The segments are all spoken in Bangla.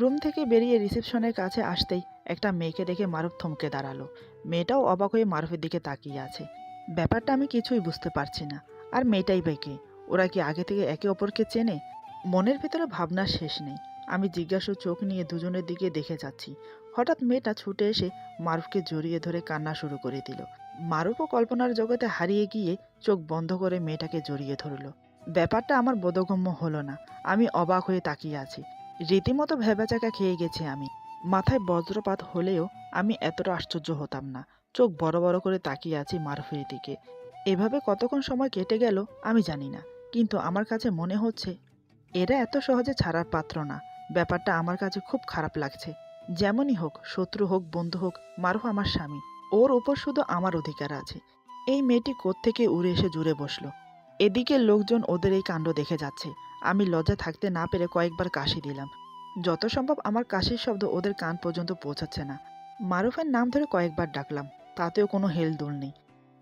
রুম থেকে বেরিয়ে রিসেপশনের কাছে আসতেই একটা মেয়েকে দেখে মারুফ থমকে দাঁড়ালো। মেয়েটাও অবাক হয়ে মারুফের দিকে তাকিয়ে আছে। ব্যাপারটা আমি কিছুই বুঝতে পারছি না। আর মেয়েটাই বা কে? ওরা কি আগে থেকে একে অপরকে চেনে? মনের ভেতরে ভাবনার শেষ নেই। আমি জিজ্ঞাসু চোখ নিয়ে দুজনের দিকে দেখে যাচ্ছি। হঠাৎ মেয়েটা ছুটে এসে মারুফকে জড়িয়ে ধরে কান্না শুরু করে দিল। মারুফও কল্পনার জগতে হারিয়ে গিয়ে চোখ বন্ধ করে মেয়েটাকে জড়িয়ে ধরল। ব্যাপারটা আমার বোধগম্য হলো না। আমি অবাক হয়ে তাকিয়ে আছি। রীতিমতো ভ্যাবাচ্যাকা খেয়ে গেছি আমি। মাথায় বজ্রপাত হলেও আমি এতটা আশ্চর্য হতাম না। চোখ বড় বড় করে তাকিয়ে আছি মারুফের দিকে। এভাবে কতক্ষণ সময় কেটে গেল আমি জানি না, কিন্তু আমার কাছে মনে হচ্ছে এরা এত সহজে ছাড়ার পাত্র না। ব্যাপারটা আমার কাছে খুব খারাপ লাগছে। যেমনই হোক, শত্রু হোক বন্ধু হোক, মারুফ আমার স্বামী। ওর ওপর শুধু আমার অধিকার আছে। এই মেয়েটি কোত্থেকে উড়ে এসে জুড়ে বসলো। এদিকে লোকজন ওদের এই কাণ্ড দেখে যাচ্ছে। আমি লজ্জা থাকতে না পেরে কয়েকবার কাশি দিলাম। যত সম্ভব আমার কাশির শব্দ ওদের কান পর্যন্ত পৌঁছাচ্ছে না। মারুফের নাম ধরে কয়েকবার ডাকলাম, তাতেও কোনো হেলদোল নেই।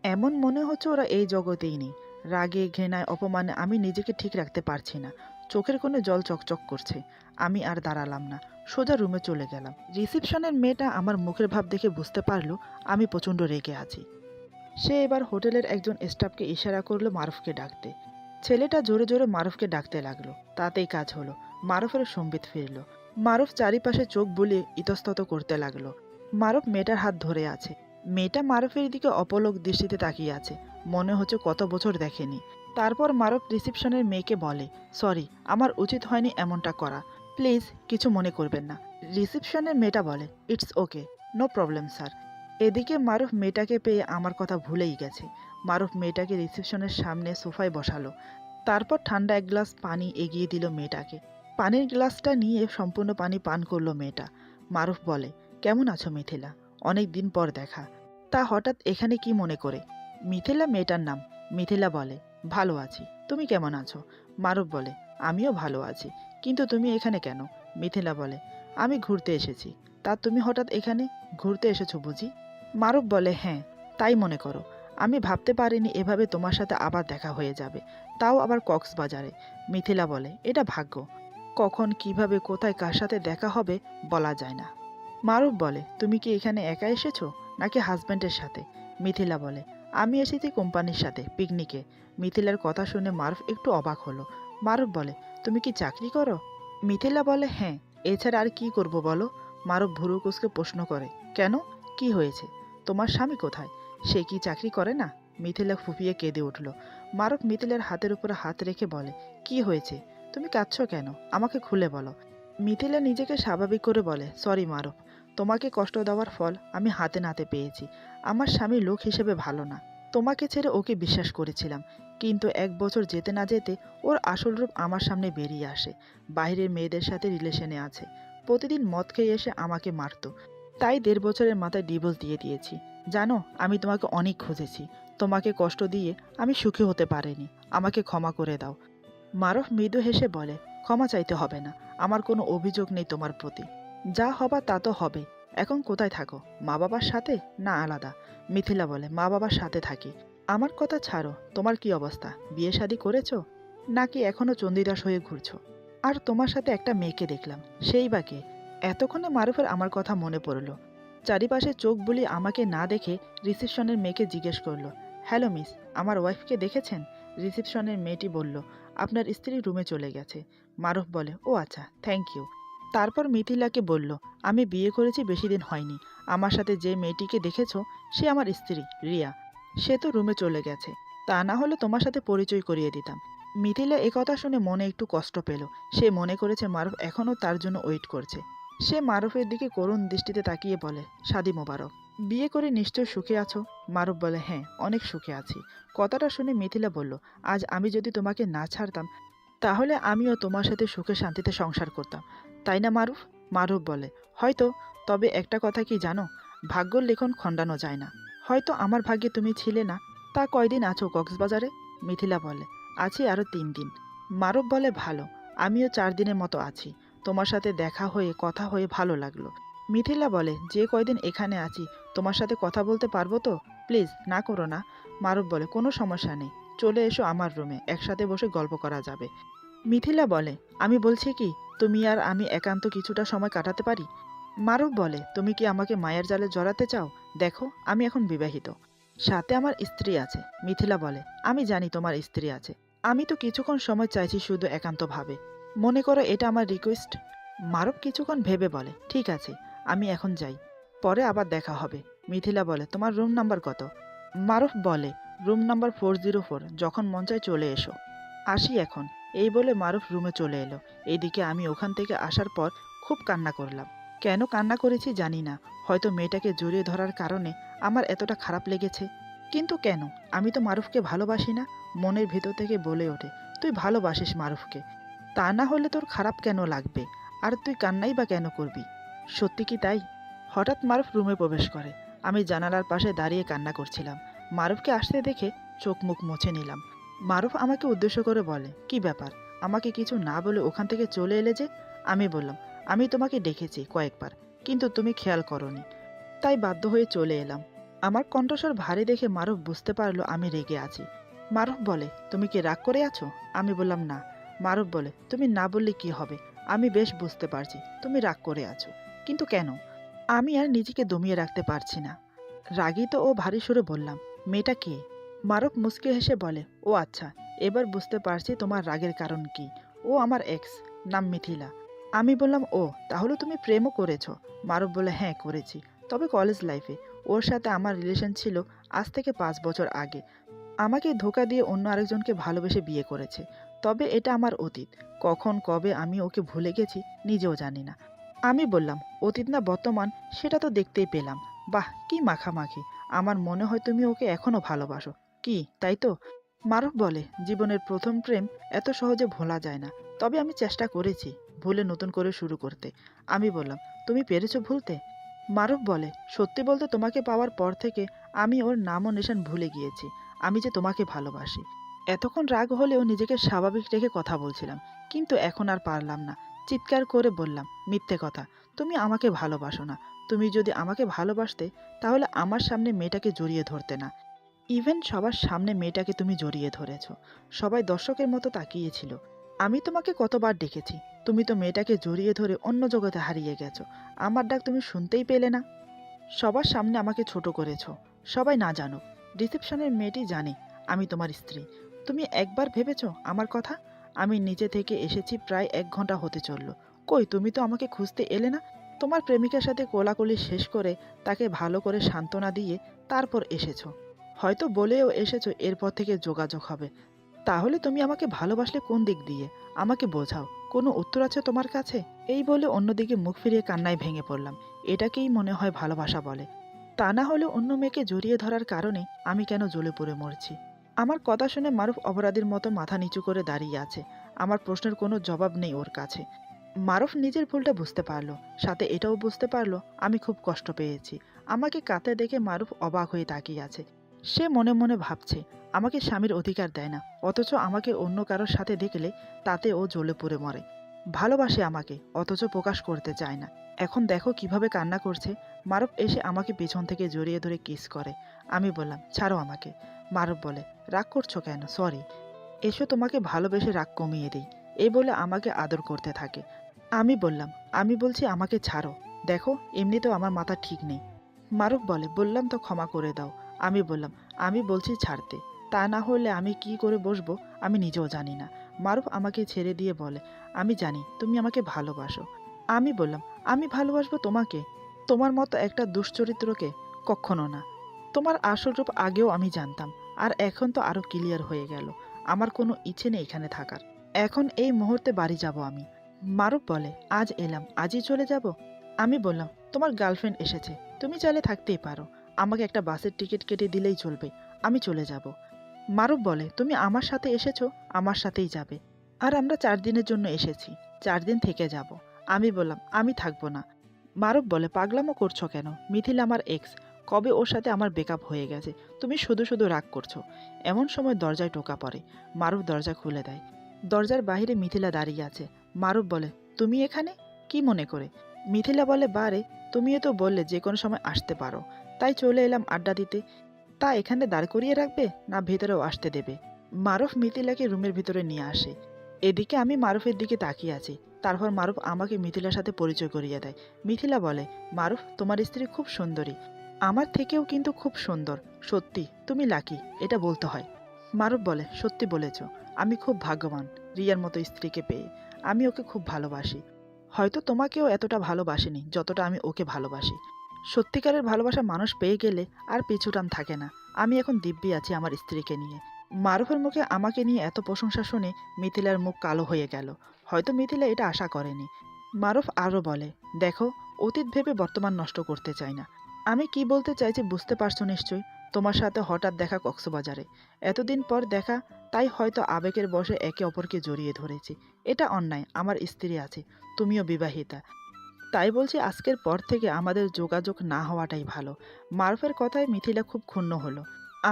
এমন মনে হচ্ছে ওরা এই জগতেই নেই। রাগে, ঘৃণায়, অপমানে আমি নিজেকে ঠিক রাখতে পারছি না। চোখের কোণে জল চকচক করছে। আমি আর দাঁড়ালাম না, সোজা রুমে চলে গেলাম। রিসেপশনের মেয়েটা আমার মুখের ভাব দেখে বুঝতে পারলো আমি প্রচণ্ড রেগে আছি। সে এবার হোটেলের একজন স্টাফকে ইশারা করলো মারুফকে ডাকতে। ছেলেটা জোরে জোরে মারুফকে ডাকতে লাগলো। তাতেই কাজ হলো। মারুফের সম্বিত ফিরল। মারুফ চারিপাশে চোখ বুলিয়ে ইতস্তত করতে লাগলো। মারুফ মেয়েটার হাত ধরে আছে। মেয়েটা মারুফের দিকে অপলক দৃষ্টিতে তাকিয়ে আছে। মনে হচ্ছে কত বছর দেখেনি। তারপর মারুফ রিসেপশনের মেয়েকে বলে, সরি, আমার উচিত হয়নি এমনটা করা। প্লিজ কিছু মনে করবেন না। রিসেপশনের মেয়েটা বলে, it's okay, no problem sir. এদিকে মারুফ মেয়েটাকে পেয়ে আমার কথা ভুলেই গেছে। মারুফ মেয়েটাকে রিসেপশনের সামনে সোফায় বসালো। তারপর ঠান্ডা এক গ্লাস পানি এগিয়ে দিল মেয়েটাকে। পানির গ্লাসটা নিয়ে সম্পূর্ণ পানি পান করলো মেয়েটা। মারুফ বলে, কেমন আছো মিথিলা? অনেক দিন পর দেখা। তা হঠাৎ এখানে কি মনে করে? মিথিলা মেয়েটার নাম। মিথিলা বলে, ভালো আছি, তুমি কেমন আছো? মারুফ বলে, আমিও ভালো আছি, কিন্তু তুমি এখানে কেন? মিথিলা বলে, আমি ঘুরতে এসেছি। তা তুমি হঠাৎ এখানে ঘুরতে এসেছো বুঝি? মারুফ বলে, হ্যাঁ, তাই মনে করো। আমি ভাবতে পারিনি এভাবে তোমার সাথে আবার দেখা হয়ে যাবে, তাও আবার কক্সবাজারে। মিথিলা বলে, এটা ভাগ্য। কখন কিভাবে কোথায় কার সাথে দেখা হবে বলা যায় না। মারুফ বলে, তুমি কি এখানে একা এসেছো নাকি হাজব্যান্ডের সাথে? মিথিলা বলে, আমি এসেছি কোম্পানির সাথে পিকনিকে। মিথিলার কথা শুনে মারুফ একটু অবাক হলো। মারুফ বলে, তুমি কি চাকরি করো? মিথিলা বলে, হ্যাঁ, এছাড়া আর কি করব বলো? মারুফ ভুরু কুঁচকে প্রশ্ন করে, কেন, কি হয়েছে? তোমার স্বামী কোথায়? সে কি চাকরি করে না? মিথিলা ফুপিয়ে কেঁদে উঠল। মারুফ মিথিলার হাতের উপর হাত রেখে বলে, কি হয়েছে? তুমি কাঁদছো কেন? আমাকে খুলে বলো। মিথিলা নিজেকে স্বাভাবিক করে বলে, সরি মারুফ, তোমাকে কষ্ট দেওয়ার ফল আমি হাতে নাতে পেয়েছি। আমার স্বামী লোক হিসেবে ভালো না। তোমাকে ছেড়ে ওকে বিশ্বাস করেছিলাম, কিন্তু 1 বছর যেতে না যেতে ওর আসল রূপ আমার সামনে বেরিয়ে আসে। বাইরের মেয়েদের সাথে রিলেশনে আছে। প্রতিদিন মদ খেয়ে এসে আমাকে মারতো। তাই 1.5 বছরের মাথায় ডিভোর্স দিয়ে দিয়েছি। জানো, আমি তোমাকে অনেক খুঁজেছি। তোমাকে কষ্ট দিয়ে আমি সুখী হতে পারিনি। আমাকে ক্ষমা করে দাও। মারুফ মৃদু হেসে বলে, ক্ষমা চাইতে হবে না। আমার কোনো অভিযোগ নেই তোমার প্রতি। যা হবার তা তো হবে। এখন কোথায় থাকো? মা বাবার সাথে না আলাদা? মিথিলা বলে, মা বাবার সাথে থাকি। আমার কথা ছাড়ো, তোমার কি অবস্থা? বিয়ে শাদী করেছো নাকি এখনো চণ্ডীদাস হয়ে ঘুরছো? আর তোমার সাথে একটা মেয়েকে দেখলাম, সেই বা কে? এতক্ষণে মারুফের আমার কথা মনে পড়ল। চারিপাশে চোখ বুলিয়ে আমাকে না দেখে রিসেপশনের মেয়েকে জিজ্ঞেস করলো, হ্যালো মিস, আমার ওয়াইফকে দেখেছেন? রিসেপশনের মেয়েটি বলল, আপনার স্ত্রী রুমে চলে গেছে। মারুফ বলে, ও আচ্ছা, থ্যাংক ইউ। তারপর মিথিলাকে বলল, আমি বিয়ে করেছি বেশি দিন হয়নি। আমার সাথে যে মেয়েটিকে দেখেছো সে আমার স্ত্রী রিয়া। সে তো রুমে চলে গেছে। তা না হলে তোমার সাথে পরিচয় করিয়ে দিতাম। মিথিলা একথা শুনে মনে একটু কষ্ট পেল। সে মনে করেছে মারুফ এখনও তার জন্য ওয়েট করছে। সে মারুফের দিকে করুণ দৃষ্টিতে তাকিয়ে বলে, শাদি মোবারক। বিয়ে করে নিশ্চয় সুখে আছো? মারুফ বলে, হ্যাঁ, অনেক সুখে আছি। কথাটা শুনে মিথিলা বলল, আজ আমি যদি তোমাকে না ছাড়তাম তাহলে আমিও তোমার সাথে সুখে শান্তিতে সংসার করতাম, তাই না মারুফ? মারুফ বলে, হয়তো। তবে একটা কথা কি জানো, ভাগ্যর লেখন খণ্ডানো যায় না। হয়তো আমার ভাগ্যে তুমি ছিলে না। তা কয়দিন আছো কক্সবাজারে? মিথিলা বলে, আছি আরও 3 দিন। মারুফ বলে, ভালো, আমিও 4 দিনের মতো আছি। তোমার সাথে দেখা হয়ে কথা হয়ে ভালো লাগলো। মিথিলা বলে, যে কয়দিন এখানে আছি তোমার সাথে কথা বলতে পারবো তো? প্লিজ না করো না। মারুফ বলে, কোনো সমস্যা নেই, চলে এসো আমার রুমে, একসাথে বসে গল্প করা যাবে। মিথিলা বলে, আমি বলছি কি, তুমি আর আমি একান্ত কিছুটা সময় কাটাতে পারি? মারুফ বলে, তুমি কি আমাকে মায়ের জালে জড়াতে চাও? দেখো, আমি এখন বিবাহিত, সাথে আমার স্ত্রী আছে। মিথিলা বলে, আমি জানি তোমার স্ত্রী আছে। আমি তো কিছুক্ষণ সময় চাইছি শুধু একান্তভাবে। মনে করো এটা আমার রিকোয়েস্ট। মারুফ কিছুক্ষণ ভেবে বলে, ঠিক আছে, আমি এখন যাই, পরে আবার দেখা হবে। মিথিলা বলে, তোমার রুম নাম্বার কত? মারুফ বলে, রুম নাম্বার 404, যখন মন চায় চলে এসো। আসি এখন। এই বলে মারুফ রুমে চলে এলো। এইদিকে আমি ওখান থেকে আসার পর খুব কান্না করলাম। কেন কান্না করেছি জানি না, হয়তো মেয়েটাকে জড়িয়ে ধরার কারণে আমার এতটা খারাপ লেগেছে। কিন্তু কেন? আমি তো মারুফকে ভালোবাসি না। মনের ভেতর থেকে বলে ওঠে, তুই ভালোবাসিস মারুফকে, তা না হলে তোর খারাপ কেন লাগবে? আর তুই কান্নাই বা কেন করবি? সত্যি কি তাই? হঠাৎ মারুফ রুমে প্রবেশ করে। আমি জানালার পাশে দাঁড়িয়ে কান্না করছিলাম। মারুফকে আসতে দেখে চোখ মুখ মুছে নিলাম। মারুফ আমাকে উদ্দেশ্য করে বলে, কি ব্যাপার, আমাকে কিছু না বলে ওখান থেকে চলে এলে যে? আমি বললাম, আমি তোমাকে ডেকেছি কয়েকবার, কিন্তু তুমি খেয়াল করনি, তাই বাধ্য হয়ে চলে এলাম। আমার কণ্ঠস্বর ভারী দেখে মারুফ বুঝতে পারলো আমি রেগে আছি। মারুফ বলে, তুমি কি রাগ করে আছো? আমি বললাম, না। মারুফ বলে, তুমি না বললে কি হবে? আমি বেশ বুঝতে পারছি তুমি রাগ করে আছো, কিন্তু কেন? আমি আর নিজেকে দমিয়ে রাখতে পারছি না। রাগিত ও ভারী সুরে বললাম, মেয়েটা কে? মারুফ মুচকি হেসে বলে, ও আচ্ছা, এবার বুঝতে পারছি তোমার রাগের কারণ কি। ও আমার এক্স, নাম মিথিলা। আমি বললাম, ও তাহলে তুমি প্রেমও করেছো? মারুফ বলে, হ্যাঁ করেছি, তবে কলেজ লাইফে। ওর সাথে আমার রিলেশন ছিল আজ থেকে 5 বছর আগে। আমাকে ধোঁকা দিয়ে অন্য আরেকজনকে ভালোবেসে বিয়ে করেছে। তবে এটা আমার অতীত। কখন কবে আমি ওকে ভুলে গেছি নিজেও জানি না। আমি বললাম, অতীত না বর্তমান সেটা তো দেখতেই পেলাম। বাহ, কি মাখামাখি! আমার মনে হয় তুমি ওকে এখনো ভালোবাসো। কি তাই তো? মারুফ বলে, জীবনের প্রথম প্রেম এত সহজে ভোলা যায় না, তবে আমি চেষ্টা করেছি ভুলে নতুন করে শুরু করতে। আমি বললাম, তুমি পেরেছো ভুলতে? মারুফ বলে, সত্যি বলতে তোমাকে পাওয়ার পর থেকে আমি ওর নাম ও নিশান ভুলে গিয়েছি। আমি যে তোমাকে ভালোবাসি। এতক্ষণ রাগ হলেও নিজেকে স্বাভাবিক রেখে কথা বলছিলাম, কিন্তু এখন আর পারলাম না। চিৎকার করে বললাম, মিথ্যে কথা, তুমি আমাকে ভালোবাসো না। তুমি যদি আমাকে ভালোবাসতে তাহলে আমার সামনে মেয়েটাকে জড়িয়ে ধরতে না। ইভেন সবার সামনে মেয়েটাকে তুমি জড়িয়ে ধরেছ। সবাই দর্শকের মতো তাকিয়েছিল। আমি তোমাকে কতবার ডেকেছি, তুমি তো মেয়েটাকে জড়িয়ে ধরে অন্য জগতে হারিয়ে গেছো। আমার ডাক তুমি শুনতেই পেলে না। সবার সামনে আমাকে ছোট করেছো। সবাই না জানুক, রিসেপশনের মেয়েটি জানে আমি তোমার স্ত্রী। তুমি একবার ভেবেছো আমার কথা? আমি নিচে থেকে এসেছি প্রায় 1 ঘন্টা হতে চললো। কই, তুমি তো আমাকে খুঁজতে এলে না। তোমার প্রেমিকার সাথে কোলাকুলি শেষ করে তাকে ভালো করে সান্ত্বনা দিয়ে তারপর এসেছো। হয়তো বলেও এসেছো এরপর থেকে যোগাযোগ হবে। তাহলে তুমি আমাকে ভালোবাসলে কোন দিক দিয়ে? আমাকে বোঝাও, কোনো উত্তর আছে তোমার কাছে? এই বলে অন্যদিকে মুখ ফিরিয়ে কান্নায় ভেঙে পড়লাম। এটাকেই মনে হয় ভালোবাসা বলে। তা না হলে অন্য মেয়েকে জড়িয়ে ধরার কারণে আমি কেন জ্বলে পড়ে মরছি? আমার কথা শুনে মারুফ অপরাধীর মতো মাথা নিচু করে দাঁড়িয়ে আছে। আমার প্রশ্নের কোনো জবাব নেই ওর কাছে। মারুফ নিজের ভুলটা বুঝতে পারলো, সাথে এটাও বুঝতে পারলো আমি খুব কষ্ট পেয়েছি। আমাকে কাঁদতে দেখে মারুফ অবাক হয়ে তাকিয়ে আছে। সে মনে মনে ভাবছে, আমাকে স্বামীর অধিকার দেয় না, অথচ আমাকে অন্য কারোর সাথে দেখলে তাতে ও জ্বলে পুড়ে মরে। ভালোবাসে আমাকে, অথচ প্রকাশ করতে চায় না। এখন দেখো কিভাবে কান্না করছে। মারুফ এসে আমাকে পেছন থেকে জড়িয়ে ধরে কিস করে। আমি বললাম, ছাড়ো আমাকে। মারুফ বলে, রাগ করছো কেন? সরি। এসো তোমাকে ভালোবেসে রাগ কমিয়ে দিই। এই বলে আমাকে আদর করতে থাকে। আমি বললাম, আমি বলছি আমাকে ছাড়ো। দেখো, এমনিতেও আমার মাথা ঠিক নেই। মারুফ বলে, বললাম তো ক্ষমা করে দাও। আমি বললাম, আমি বলছি ছাড়তে, তা না হলে আমি কি করে বসবো আমি নিজেও জানি না। মারুফ আমাকে ছেড়ে দিয়ে বলে, আমি জানি তুমি আমাকে ভালোবাসো। আমি বললাম, আমি ভালোবাসবো তোমাকে? তোমার মতো একটা দুশ্চরিত্রকে? কখনো না। তোমার আসল রূপ আগেও আমি জানতাম, আর এখন তো আরো ক্লিয়ার হয়ে গেল। আমার কোনো ইচ্ছে নেই এখানে থাকার। এখন এই মুহূর্তে বাড়ি যাব আমি। মারুফ বলে, আজ এলাম আজই চলে যাব? আমি বললাম, তোমার গার্লফ্রেন্ড এসেছে, তুমি চাইলে থাকতেই পারো। আমাকে একটা বাসের টিকিট কেটে দিলেই চলবে, আমি চলে যাব। মারুফ বলে, তুমি আমার সাথে এসেছো, আমার সাথেই যাবে। আর আমরা 4 দিনের জন্য এসেছি, 4 দিন থেকে যাব। আমি বললাম, আমি থাকবো না। মারুফ বলে, পাগলামো করছো কেন? মিথিলা আমার এক্স, কবে ওর সাথে আমার ব্রেকআপ হয়ে গেছে, তুমি শুধু শুধু রাগ করছো। এমন সময় দরজায় টোকা পড়ে। মারুফ দরজা খুলে দেয়। দরজার বাইরে মিথিলা দাঁড়িয়ে আছে। মারুফ বলে, তুমি এখানে কি মনে করে? মিথিলা বলে, বারে, তুমিও তো বললে যে কোনো সময় আসতে পারো, তাই চলে এলাম আড্ডা দিতে। তা এখানে দাঁড় করিয়ে রাখবে না ভেতরেও আসতে দেবে? মারুফ মিথিলাকে রুমের ভিতরে নিয়ে আসে। এদিকে আমি মারুফের দিকে তাকিয়ে আছি। তারপর মারুফ আমাকে মিথিলার সাথে পরিচয় করিয়ে দেয়। মিথিলা বলে, মারুফ তোমার স্ত্রী খুব সুন্দরী, আমার থেকেও কিন্তু খুব সুন্দর। সত্যি তুমি লাকি, এটা বলতে হয়। মারুফ বলে, সত্যি বলেছ, আমি খুব ভাগ্যবান রিয়ার মতো স্ত্রীকে পেয়ে। আমি ওকে খুব ভালোবাসি, হয়তো তোমাকেও এতটা ভালোবাসিনি যতটা আমি ওকে ভালোবাসি। সত্যিকারের ভালোবাসা মানুষ পেয়ে গেলে আর পিছুটান থাকে না। আমি এখন দিব্যি আছি আমার স্ত্রীকে নিয়ে। মারুফের মুখে আমাকে নিয়ে এত প্রশংসা শুনে মিথিলার মুখ কালো হয়ে গেল। হয়তো মিথিলা এটা আশা করেনি। মারুফ আরও বলে, দেখো, অতীত ভেবে বর্তমান নষ্ট করতে চাই না। আমি কি বলতে চাইছি বুঝতে পারছো নিশ্চয়ই। তোমার সাথে হঠাৎ দেখা কক্সবাজারে, এতদিন পর দেখা, তাই হয়তো আবেগের বশে একে অপরকে জড়িয়ে ধরেছি। এটা অন্যায়, আমার স্ত্রী আছে, তুমিও বিবাহিতা। তাই বলছি আজকের পর থেকে আমাদের যোগাযোগ না হওয়াটাই ভালো। মারুফের কথায় মিথিলা খুব ক্ষুণ্ণ হলো।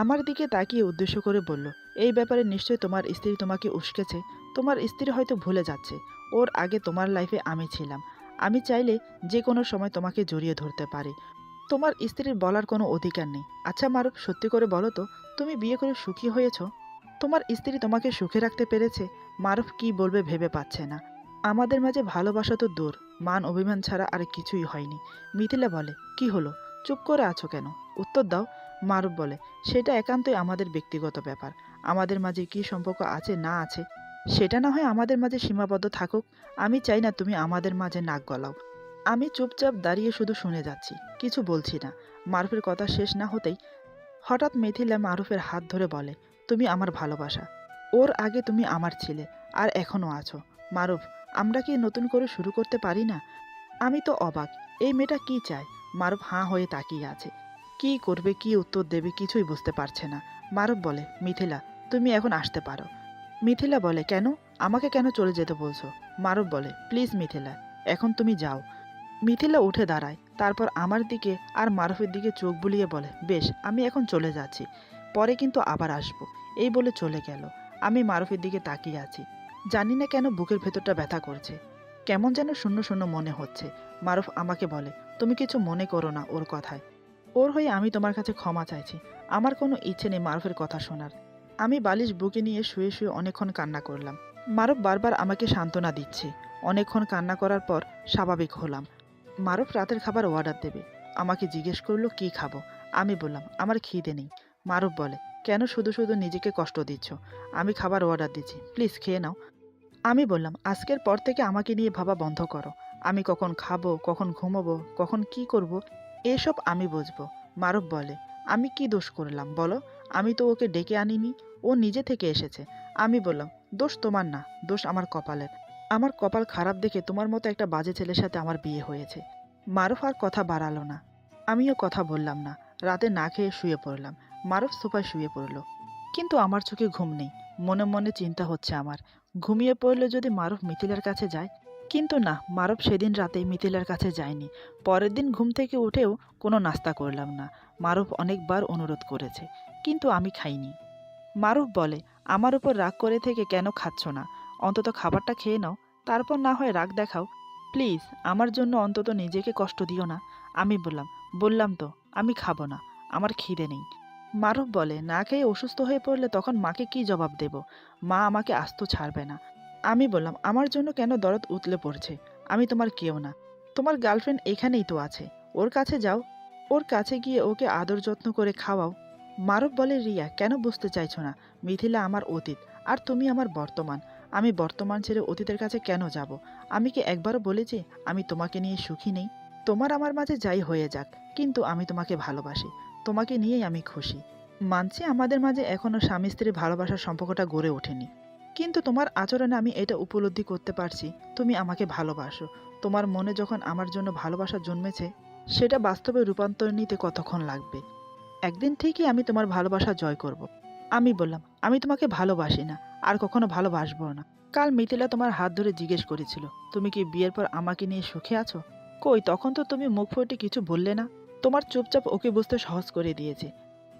আমার দিকে তাকিয়ে উদ্দেশ্য করে বলল, এই ব্যাপারে নিশ্চয়ই তোমার স্ত্রী তোমাকে উস্কেছে। তোমার স্ত্রী হয়তো ভুলে যাচ্ছে ওর আগে তোমার লাইফে আমি ছিলাম। আমি চাইলে যে কোনো সময় তোমাকে জড়িয়ে ধরতে পারি। তোমার স্ত্রীর বলার কোনো অধিকার নেই। আচ্ছা মারুফ, সত্যি করে বলো তো, তুমি বিয়ে করে সুখী হয়েছ? তোমার স্ত্রী তোমাকে সুখে রাখতে পেরেছে? মারুফ কি বলবে ভেবে পাচ্ছে না। আমাদের মাঝে ভালোবাসা তো দূর, মান অভিমান ছাড়া আর কিছুই হয়নি। মিথিলা বলে, কি হলো, চুপ করে আছো কেন? উত্তর দাও। মারুফ বলে, সেটা একান্তই আমাদের ব্যক্তিগত ব্যাপার। আমাদের মাঝে কি সম্পর্ক আছে না আছে সেটা না হয় আমাদের মাঝে সীমাবদ্ধ থাকুক। আমি চাই না তুমি আমাদের মাঝে নাক গলাও। আমি চুপচাপ দাঁড়িয়ে শুধু শুনে যাচ্ছি, কিছু বলছি না। মারুফের কথা শেষ না হতেই হঠাৎ মিথিলা মারুফের হাত ধরে বলে, তুমি আমার ভালোবাসা। ওর আগে তুমি আমার ছিলে, আর এখনও আছো। মারুফ, আমরা কি নতুন করে শুরু করতে পারি না? আমি তো অবাক, এই মেয়েটা কি চায়? মারুফ হাঁ হয়ে তাকিয়ে আছে। কি করবে, কি উত্তর দেবে কিছুই বুঝতে পারছে না। মারুফ বলে, মিথিলা, তুমি এখন আসতে পারো। মিথিলা বলে, কেন? আমাকে কেন চলে যেতে বলছো? মারুফ বলে, প্লিজ মিথিলা, এখন তুমি যাও। মিথিলা উঠে দাঁড়ায়, তারপর আমার দিকে আর মারুফের দিকে চোখ বুলিয়ে বলে, বেশ, আমি এখন চলে যাচ্ছি, পরে কিন্তু আবার আসবো। এই বলে চলে গেল। আমি মারুফের দিকে তাকিয়ে আছি। জানি না কেন বুকের ভেতরটা ব্যথা করছে, কেমন যেন শূন্য শূন্য মনে হচ্ছে। মারুফ আমাকে বলে, তুমি কিছু মনে করো না ওর কথায়। ওর হয়ে আমি তোমার কাছে ক্ষমা চাইছি। আমার কোনো ইচ্ছে নেই মারুফের কথা শোনার। আমি বালিশ বুকে নিয়ে শুয়ে শুয়ে অনেকক্ষণ কান্না করলাম। মারুফ বারবার আমাকে সান্ত্বনা দিচ্ছে। অনেকক্ষণ কান্না করার পর স্বাভাবিক হলাম। মারুফ রাতের খাবার অর্ডার দেবে। আমাকে জিজ্ঞেস করলো কি খাবো। আমি বললাম, আমার খিদে নেই। মারুফ বলে, কেন শুধু শুধু নিজেকে কষ্ট দিচ্ছ? আমি খাবার অর্ডার দিচ্ছি, প্লিজ খেয়ে নাও। আমি বললাম, আজকের পর থেকে আমাকে নিয়ে ভাবা বন্ধ করো। আমি কখন খাবো, কখন ঘুমোবো, কখন কি করব, এসব আমি বুঝবো। মারুফ বলে, আমি কি দোষ করলাম বলো? আমি তো ওকে ডেকে আনিনি, ও নিজে থেকে এসেছে। আমি বললাম, দোষ তোমার না, দোষ আমার কপালের। আমার কপাল খারাপ দেখে তোমার মতো একটা বাজে ছেলের সাথে আমার বিয়ে হয়েছে। মারুফ আর কথা বাড়ালো না, আমিও কথা বললাম না। রাতে না খেয়ে শুয়ে পড়লাম। মারুফ সোফায় শুয়ে পড়ল, কিন্তু আমার চোখে ঘুম নেই। মনে মনে চিন্তা হচ্ছে আমার, ঘুমিয়ে পড়লে যদি মারুফ মিথিলার কাছে যায়। কিন্তু না, মারুফ সেদিন রাতে মিথিলার কাছে যায়নি। পরের দিন ঘুম থেকে উঠেও কোনো নাস্তা করলাম না। মারুফ অনেকবার অনুরোধ করেছে, কিন্তু আমি খাইনি। মারুফ বলে, আমার উপর রাগ করে থেকে কেন খাচ্ছ না? অন্তত খাবারটা খেয়ে নাও, তারপর না হয় রাগ দেখাও। প্লিজ, আমার জন্য অন্তত নিজেকে কষ্ট দিও না। আমি বললাম, বললাম তো আমি খাবো না, আমার খিদে নেই। মারুফ বলে, না খেয়ে অসুস্থ হয়ে পড়লে তখন মাকে কি জবাব দেব? মা আমাকে আস্ত ছাড়বে না। আমি বললাম, আমার জন্য কেন দরদ উতলে পড়ছে? আমি তোমার কেউ না, তোমার গার্লফ্রেন্ড এখানেই তো আছে, ওর কাছে যাও, ওর কাছে গিয়ে ওকে আদর যত্ন করে খাওয়াও। মারুফ বলে, রিয়া, কেন বুঝতে চাইছো না? মিথিলা আমার অতীত, আর তুমি আমার বর্তমান। আমি বর্তমান ছেড়ে অতীতের কাছে কেন যাব? আমি কি একবারও বলেছি আমি তোমাকে নিয়ে সুখী নেই? তোমার আমার মাঝে যাই হয়ে যাক, কিন্তু আমি তোমাকে ভালোবাসি, তোমাকে নিয়েই আমি খুশি। মানছি আমাদের মাঝে এখনও স্বামী স্ত্রীর ভালোবাসার সম্পর্কটা গড়ে ওঠেনি, কিন্তু তোমার আচরণে আমি এটা উপলব্ধি করতে পারছি তুমি আমাকে ভালোবাসো। তোমার মনে যখন আমার জন্য ভালোবাসা জন্মেছে, সেটা বাস্তবে রূপান্তর নিতে কতক্ষণ লাগবে? একদিন ঠিকই আমি তোমার ভালোবাসা জয় করব। আমি বললাম, আমি তোমাকে ভালোবাসি না, আর কখনো ভালোবাসবো না। কাল মিথিলা তোমার হাত ধরে জিজ্ঞেস করেছিল, তুমি কি বিয়ের পর আমাকে নিয়ে সুখে আছো? কই, তখন তো তুমি মুখ ফুটে কিছু বললে না। তোমার চুপচাপ ওকে বুঝতে সহজ করে দিয়েছে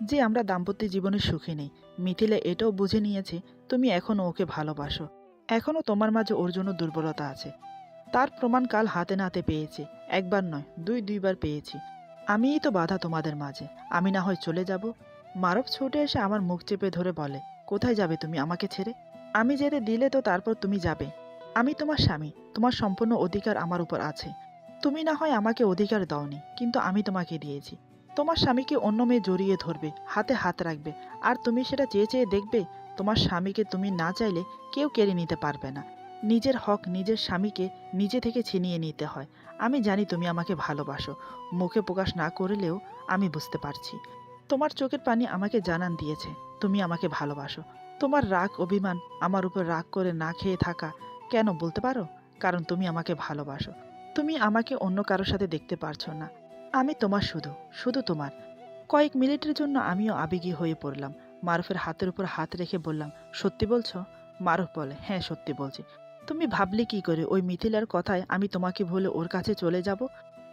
যে আমরা দাম্পত্য জীবনে সুখী নেই। মিথিলা এটাও বুঝে নিয়েছে তুমি এখনও ওকে ভালোবাসো, এখনও তোমার মাঝে ওর জন্য দুর্বলতা আছে। তার প্রমাণ কাল হাতে নাতে পেয়েছে, একবার নয়, দুইবার পেয়েছি। আমিই তো বাধা তোমাদের মাঝে, আমি না হয় চলে যাব। মারুফ ছুটে এসে আমার মুখ চেপে ধরে বলে, কোথায় যাবে তুমি আমাকে ছেড়ে? আমি যেতে দিলে তো তারপর তুমি যাবে। আমি তোমার স্বামী, তোমার সম্পূর্ণ অধিকার আমার উপর আছে। তুমি না হয় আমাকে অধিকার দাওনি, কিন্তু আমি তোমাকে দিয়েছি। তোমার স্বামীকে অন্য মেয়ে জড়িয়ে ধরবে, হাতে হাত রাখবে, আর তুমি সেটা চেয়ে চেয়ে দেখবে। তোমার স্বামীকে তুমি না চাইলে কেউ কেড়ে নিতে পারবে না। নিজের হক নিজের স্বামীকে নিজে থেকে ছিনিয়ে নিতে হয়। আমি জানি তুমি আমাকে ভালোবাসো, মুখে প্রকাশ না করলেও আমি বুঝতে পারছি। তোমার চোখের পানি আমাকে জানান দিয়েছে তুমি আমাকে ভালোবাসো। তোমার রাগ অভিমান আমার উপর রাগ করে না খেয়ে থাকা কেন বলতে পারো? কারণ তুমি আমাকে ভালোবাসো। তুমি আমাকে অন্য কারোর সাথে দেখতে পারছো না। আমি তোমার, শুধু শুধু তোমার। কয়েক মিনিটের জন্য আমিও আবেগী হয়ে পড়লাম। মারুফের হাতের উপর হাত রেখে বললাম, সত্যি বলছো? মারুফ বলে, হ্যাঁ সত্যি বলছি। তুমি ভাবলে কি করে ওই মিথিলার কথায় আমি তোমাকে ভুলে ওর কাছে চলে যাব?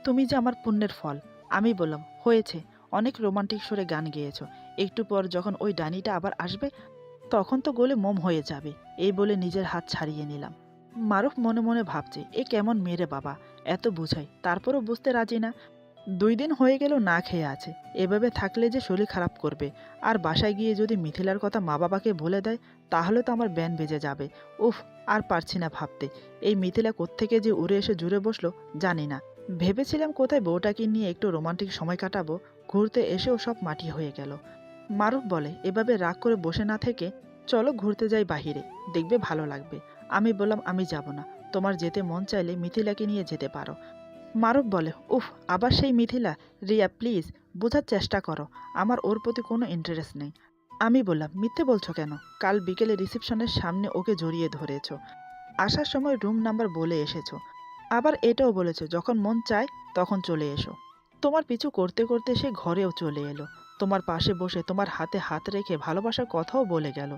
তুমি যে আমার পুণ্যের ফল। আমি বললাম, হয়েছে, অনেক রোমান্টিক সুরে গান গেয়েছো। একটু পর যখন ওই ডানিটা আবার আসবে তখন তো গলে মোম হয়ে যাবে। এই বলে নিজের হাত ছাড়িয়ে নিলাম। মারুফ মনে মনে ভাবছে, এ কেমন মেরে বাবা, এত বুঝাই তারপরও বুঝতে রাজি না। 2 দিন হয়ে গেল না খেয়ে আছে। এভাবে থাকলে যে শরীর খারাপ করবে। আর বাসায় গিয়ে যদি মিথিলার কথা মা বাবাকে বলে দেয় তাহলে তো আমার ব্যান বেজে যাবে। উফ, আর পারছি না ভাবতে। এই মিথিলা কোত্থেকে যে উড়ে এসে জুড়ে বসলো জানি না। ভেবেছিলাম কোথায় বউটাকে নিয়ে একটু রোমান্টিক সময় কাটাবো, ঘুরতে এসেও সব মাটি হয়ে গেল। মারুফ বলে, এভাবে রাগ করে বসে না থেকে চলো ঘুরতে যাই বাহিরে, দেখবে ভালো লাগবে। আমি বললাম, আমি যাব না। তোমার যেতে মন চাইলে মিথিলাকে নিয়ে যেতে পারো। মারুফ বলে, উফ, আবার সেই মিথিলা। রিয়া প্লিজ, বোঝার চেষ্টা করো, আমার ওর প্রতি কোনো ইন্টারেস্ট নেই। আমি বললাম, মিথ্যে বলছো কেন? কাল বিকেলে রিসেপশনের সামনে ওকে জড়িয়ে ধরেছো, আসার সময় রুম নাম্বার বলে এসেছো, আবার এটাও বলেছো যখন মন চায় তখন চলে এসো। তোমার পিছু করতে করতে সে ঘরেও চলে এলো, তোমার পাশে বসে তোমার হাতে হাত রেখে ভালোবাসার কথাও বলে গেল।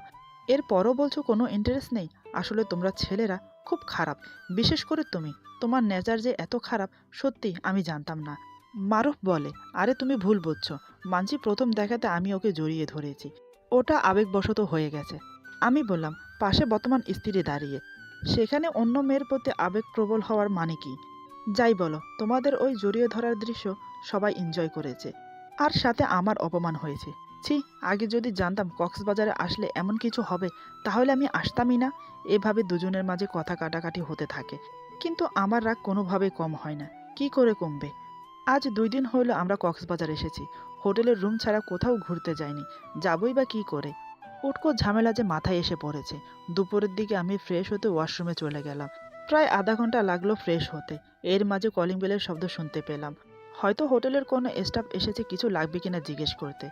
এরপরও বলছো কোনো ইন্টারেস্ট নেই। আসলে তোমরা ছেলেরা খুব খারাপ, বিশেষ করে তুমি। তোমার নেচার যে এত খারাপ সত্যি আমি জানতাম না। মারুফ বলে, আরে তুমি ভুল বুঝছো। মানছি প্রথম দেখাতে আমি ওকে জড়িয়ে ধরেছি, ওটা আবেগবশত হয়ে গেছে। আমি বললাম, পাশে বর্তমান স্ত্রী দাঁড়িয়ে, সেখানে অন্য মেয়ের প্রতি আবেগপ্রবল হওয়ার মানে কি? যাই বলো, তোমাদের ওই জড়িয়ে ধরার দৃশ্য সবাই এনজয় করেছে, আর সাথে আমার অপমান হয়েছে। ছি, আগে যদি জানতাম কক্সবাজারে আসলে এমন কিছু হবে তাহলে আমি আসতামই না। এভাবে দুজনের মাঝে কথা কাটাকাটি হতে থাকে, কিন্তু আমার রাগ কোনোভাবে কম হয় না। কি করে কমবে? আজ 2 দিন হলো আমরা কক্সবাজার এসেছি, হোটেলের রুম ছাড়া কোথাও ঘুরতে যাইনি। যাবই বা কি করে? উটকো ঝামেলা যে মাথায় এসে পড়েছে। দুপুরের দিকে আমি ফ্রেশ হতে ওয়াশরুমে চলে গেলাম। প্রায় আধা ঘন্টা লাগলো ফ্রেশ হতে। এর মাঝে কলিং বেলের শব্দ শুনতে পেলাম। হয়তো হোটেলের কোনো স্টাফ এসেছে কিছু লাগবে কিনা জিজ্ঞেস করতে।